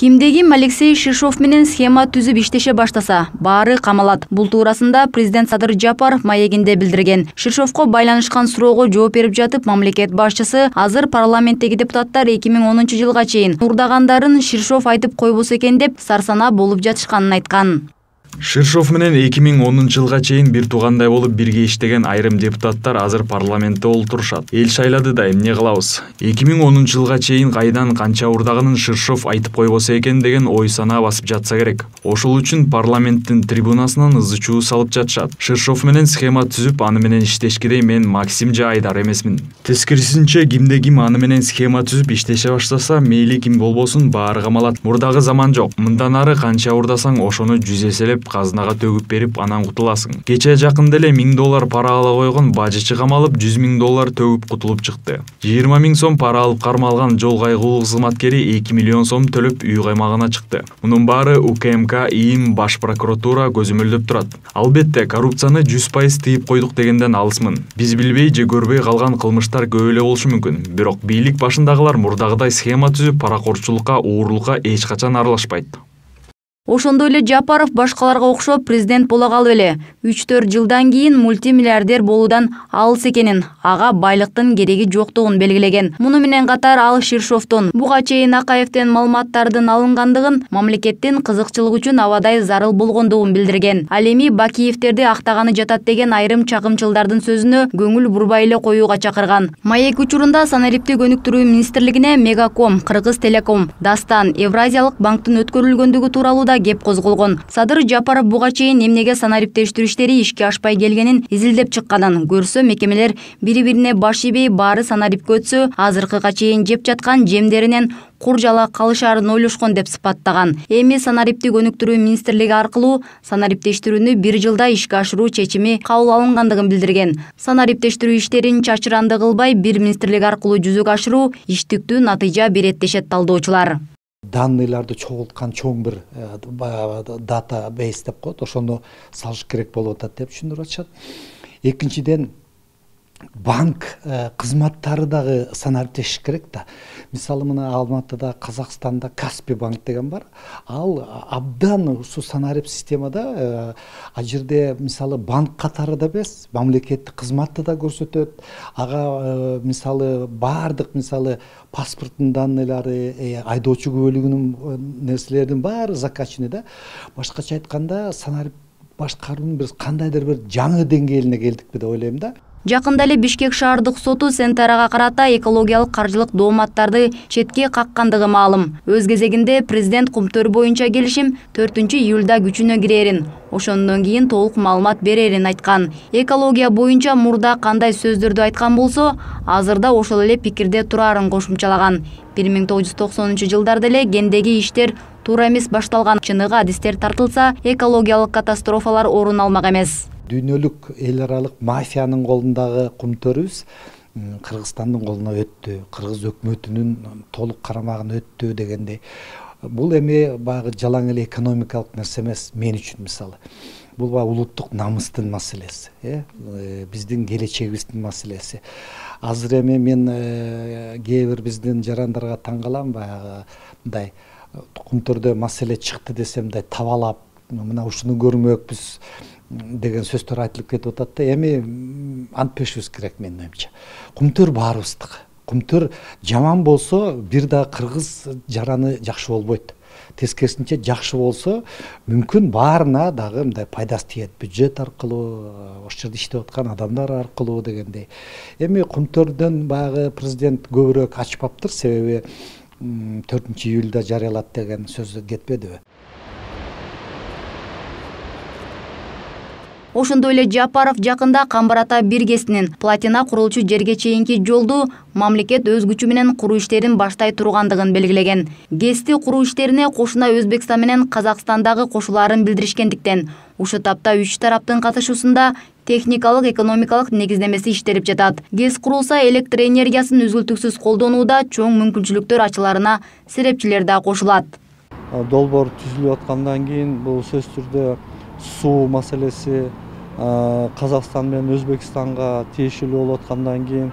Кимдегим Алексей Шишов менен схема түзүп иштеше баштаса, баары камалат. Бул туурасында президент Садыр Жапаров маегинде билдирген. Шишовго байланышкан суроого жооп берип жатып, мамлекет башчысы азыр парламенттеги депутаттар 2010 жылга чейин мурдагандарын Шишов айтып койбосо экен деп сарсана болуп жатышканын айткан. Шишов менен 2010 жылга чейин бир туугандай болуп бирге иштеген айрым депутаттар азыр парламентте олтурушат. Эл шайлады да эмне кылабыз? 2010 жылга чейин кайдан канча урдаганын Шишов айтып койбосо экен деген ой санаа басып жатса керек. Ошол үчүн парламенттин трибунасынан ызы чуу салып жатышат. Шишов менен схема түзүп, аны менен иштешкидей мен Максим же Айдар эмесмин. Тескерисинче, кимде ким аны менен схема түзүп иштеше баштаса, мейли ким болбосун баары камалат. Мурдагы заман жок. Мындан ары канча урдасаң, ошону 100 эселеп казынага төгүп берип анан кутуласың. Кече жакында эле $1000 пара ала койгон бажычы камалып $100,000 төгүп кутулуп чыкты. 20,000 сом пара алып кармалган жол кайгылуу кызматкери 2 миллион сом төлөп үй каймагына чыкты. Мунун баары УКМК, ИИМ, Баш прокуратура көзөмөлдөп турат. Албетте, коррупцияны 100% тыйып койдук дегенден алысмын. Биз билбей же көрбөй калган кылмыштар көп эле болушу мүмкүн. Бирок бийлик башындагылар мурдагыдай схема түзүп, паракорчулукка, уурулукка эч качан аралашпайт. Ошондой эле Жапаров башкаларга окшоп президент боло калып эле 3-4 жылдан кийин мультимиллиардер болуудан алыс экенин, ага байлыктын кереги жоктугун белгилеген. Муну менен катар ал Шишовдон буга чейин Акаевден маалыматтардын алынгандыгын, мамлекеттин кызыкчылык үчүн абадай зарыл болгондугун билдирген. Ал эми Бакиевтерди актаганы жатат деген айрым чагымчылдардын сөзүнө көңүл бурбай эле коюуга чакырган. Маек учурунда санариптик өнүктүрүү министрлигине Мегаком, Кыргыз Телеком, Дастан, Евразиялык банктын өткөрүлгөндүгү тууралуу кеп козголгон. Садыр Жапаров буга чейин эмнеге санариптештирүү иштери ишке ашпай келгенин изилдеп чыкканын көрсө, мекемелер бири-бирине баш ийбей баары санарипке өтсө, азыркыга чейин жеп жаткан жемдеринен кур жала калышаарын ойлошкон деп сыпаттаган. Эми санариптик өнүктүрүү министрлиги аркылуу санариптештирүүнү 1 жылда ишке ашыруу чечими кабыл алынгандыгын билдирген. Санариптештирүү иштерин чачыранды кылбай бир министрлик аркылуу жүзөгө ашыруу иштиктүү натыйжа берет дешет талдоочулар. Данныйларды чогулткан чоң бир дата бейс деп коет, ошону салыш керек болуп атат деп түшүндүрүп атышат. Экинчиден, банк кызматтары дагы санариптешиш керек да. Мисалы мына Алматыда, Казакстанда Каспий банк деген бар. Ал абдан ушу санарип системада ал жерде мисалы банк катары да эмес, мамлекеттик кызматты да көрсөтөт. Ага мисалы баардык мисалы паспорттун данныйлары, айдоочу күбөлүгүнүн нерселердин баары закачаны да. Башкача айтканда, санарип башкаруунун биз кандайдыр бир жаңы деңгээлине келдикпи деп ойлойм да. Жакында эле Бишкек шаардык соту Сентарага карата экологиялык каржылык дооматтарды четке каккандыгы маалым. Өз кезегинде президент кумтөр боюнча келишим 4-июлда күчүнө кирерин, ошондон кийин толук маалымат берерин айткан. Экология боюнча мурда кандай сөздөрдү айткан болсо, азырда ошол эле пикирде турарын кошумчалаган. 1990 жылдарда эле гендеги иштер туура эмес башталган. Чыныгы адистер тартылса, экологиялык катастрофалар орун алмак эмес. Дүйнөлүк эл аралык мафиянын колундагы кумтөрүбүз Кыргызстандын колуна өттү, кыргыз өкмөтүнүн толук карамагына өттү дегендей. Бул эми баягы жалаң эле экономикалык нерсе эмес мен үчүн мисалы. Бул баягы улуттук намыстын маселеси, биздин келечегибиздин маселеси. Азыр эми мен кээ бир биздин жарандарга таң калам, баягы мындай кумтөрдө маселе чыкты десем мындай табалап, мына ушуну көрмөкпүз деген сөздөр айтылып кетип атат да. Эми антпешибиз керек менин оюмча. Кумтөр баарыбыздыкы. Кумтөр жаман болсо бир да кыргыз жараны жакшы болбойт. Тескерисинче жакшы болсо мүмкүн баарына дагы мындай пайдасы тиет. Бюджет аркылуу, ошол жерде иштеп аткан адамдар аркылуу дегендей. Эми кумтөрдөн баягы президент көбүрөөк ачпаптыр, себеби 4-июлда жарыялат деген сөз кетпедиби? Ошондой эле Жапаров жакында Камбар ата биргесинин платина курулчу жерге чейинки жолду мамлекет өз күчү менен куруу иштерин баштай тургандыгын белгилеген. ГЭСти куруу иштерине кошуна Өзбекстан менен Казакстандагы кошуларын билдиришкендиктен, ушул тапта 3 тараптын катышуусунда техникалык, экономикалык негиздемеси иштелип жатат. ГЭС курулса, электр энергиясын үзүлтүксүз колдонууда чоң мүмкүнчүлүктөр ачыларына серепчилер да кошулат. Долбоор түзүлүп аткандан кийин бул сөзсүз түрдө суу маселеси Казакстан менен Өзбекстанга тиешелүү болуп аткандан кийин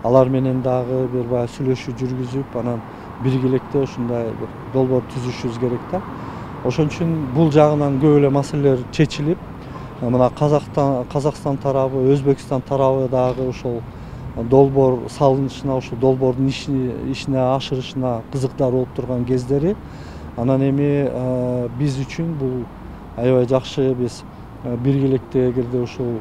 алар менен дагы бир баягы сүйлөшүү жүргүзүп, анан биргеликте ушундай бир долбоор түзүшүбүз керек да. Ошон үчүн бул жагынан көп эле маселелер чечилип, мына Казакстан тарабы, Өзбекстан тарабы дагы ошол долбоор салынышына, ошол долбоордун ишине ашырышына кызыктар болуп турган кездери. Анан эми биз үчүн бул аябай жакшы. Биз биргеликте эгерде ушул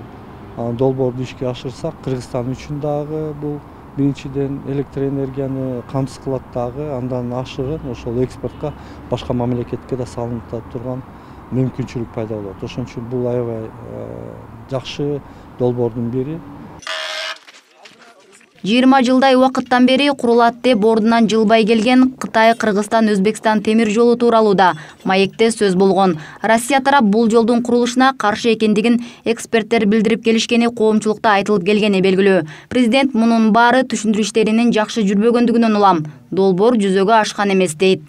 долбоорду ишке ашырсак, Кыргызстан үчүн дагы бул биринчиден электр энергияны камсыз кылат дагы, андан ашыгын ошол экспортко башка мамлекетке да салынып турган мүмкүнчүлүк пайда болот. Ошон үчүн бул аябай жакшы долбоордун бири. 20 жылдай убакыттан бери курулат деп ордунан жылбай келген Кытай, Кыргызстан, Өзбекстан темир жолу тууралуу да маекте сөз болгон. Россия тарап бул жолдун курулушуна каршы экендигин эксперттер билдирип келишкени коомчулукта айтылып келгени белгилүү. Президент мунун баары түшүндүрүү иштеринин жакшы жүрбөгөндүгүнөн улам. Долбоор жүзөгө ашкан эмес дейт.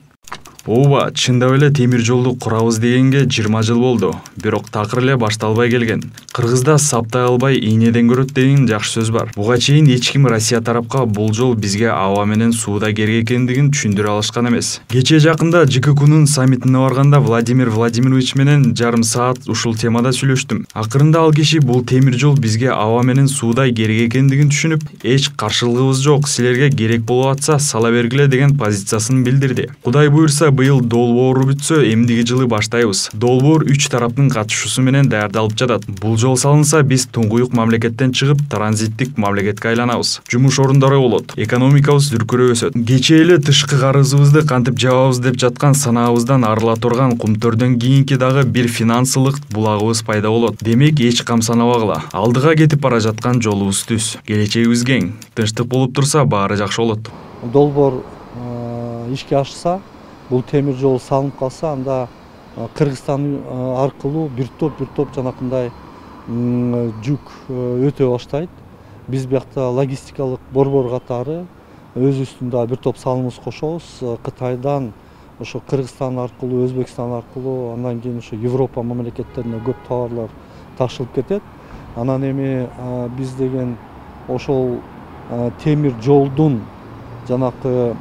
Ооба, чындап эле темир жолду курабыз дегенге 20 жыл болду. Бирок такыр эле башталбай келген. Кыргызда саптай албай ийнеден көрөт деген жакшы сөз бар. Буга чейин эч ким Россия тарапка бул жол бизге аба менен сууда керек экендигин түшүндүрө алышкан эмес. Кечээ жакында ЖККнун саммитине барганда Владимир Владимирович менен жарым саат ушул темада сүйлөштүм. Акырында ал киши бул темир жол бизге аба менен сууда керек экендигин түшүнүп, эч каршылыгыбыз жок, силерге керек болуп атса сала бергиле деген позициясын билдирди. Кудай буйрса быйыл долбоору бүтсө, эмдиги жылы баштайбыз. Долбоор 3 тараптын катышуусу менен даярдалып жатат. Бул жол салынса, биз туңгуюк мамлекеттен чыгып, транзиттик мамлекетке айланабыз. Жумуш орундары болот, экономикабыз дүркүрөп өсөт. Кечээ эле тышкы карызыбызды кантип жабабыз деп жаткан санаабыздан арыла турган кумтөрдөн кийинки дагы бир финансылык булагыбыз пайда болот. Демек, эч камсанабагыла. Алдыга кетип бара жаткан жолубуз түз. Келечегибиз кең. Тынчтык болуп турса, баары жакшы болот. Долбоор ишке ашса, бул темир жол салынып калса, анда Кыргызстан аркылуу бир топ жанакындай жүк өтө баштайт. Биз биякта логистикалык борбор катары өзүбүздүн бир топ салымыбыз кошобуз. Кытайдан ошо Кыргызстан аркылуу, Өзбекстан аркылуу, андан кийин ошо Европа мамлекеттерине көп товарлар ташылып кетет. Анан эми биз деген ошол темир жолдун жанакы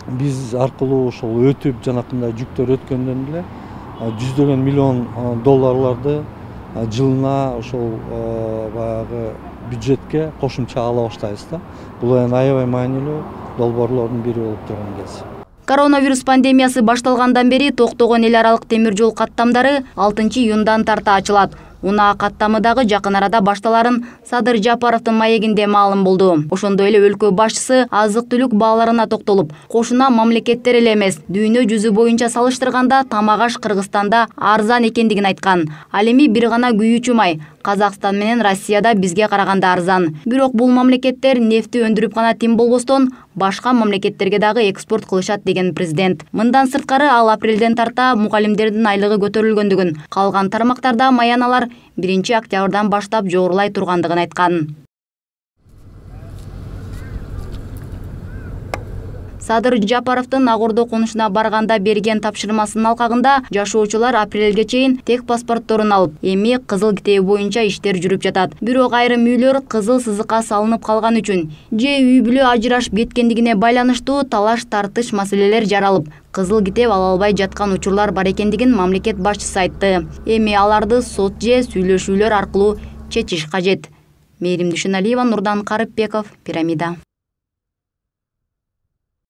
биз аркылуу ошол өтүп жанакындай жүктөр өткөндөн эле жүздөгөн миллион долларларды жылына ошол баягы бюджетке кошумча ала баштайбыз да. Бул эми аябай маанилүү долбоорлордун бири болуп турган кез. Коронавирус пандемиясы башталгандан бери токтогон эл аралык темир жол каттамдары 6-июндан тарта ачылат. Унаа каттамы дагы жакын арада башталарын Садыр Жапаровдун маегинде маалым болду. Ошондой эле өлкө башчысы азык-түлүк бааларына токтолуп, кошуна мамлекеттер эле эмес, дүйнө жүзү боюнча салыштырганда тамак аш Кыргызстанда арзан экендигин айткан. Ал эми бир гана күйүүчү май Казакстан менен Россияда бизге караганда арзан. Бирок бул мамлекеттер нефти өндүрүп гана тим болбостон, башка мамлекеттерге дагы экспорт кылышат деген президент. Мындан сырткары ал апрелден тарта мугалимдердин айлыгы көтөрүлгөндүгүн, калган тармактарда маяналар 1-октябрдан баштап жогорулай тургандыгын айткан. Садыр Жапаровдун Ак Ордо конушуна барганда берген тапшырмасынын алкагында жашоочулар апрелге чейин тек паспортторун алып, эми кызыл китеби боюнча иштер жүрүп жатат. Бирок айрым үйлөр кызыл сызыкка салынып калган үчүн же үй бүлө ажырашып кеткендигине байланыштуу талаш-тартыш маселелер жаралып, кызыл китеп ала албай жаткан учурлар бар экендигин мамлекет башчысы айтты. Эми аларды сот же сүйлөшүүлөр аркылуу чечиш кажет. Мээрим Дүйшөналиева, Нурдан Карыпбеков, Пирамида.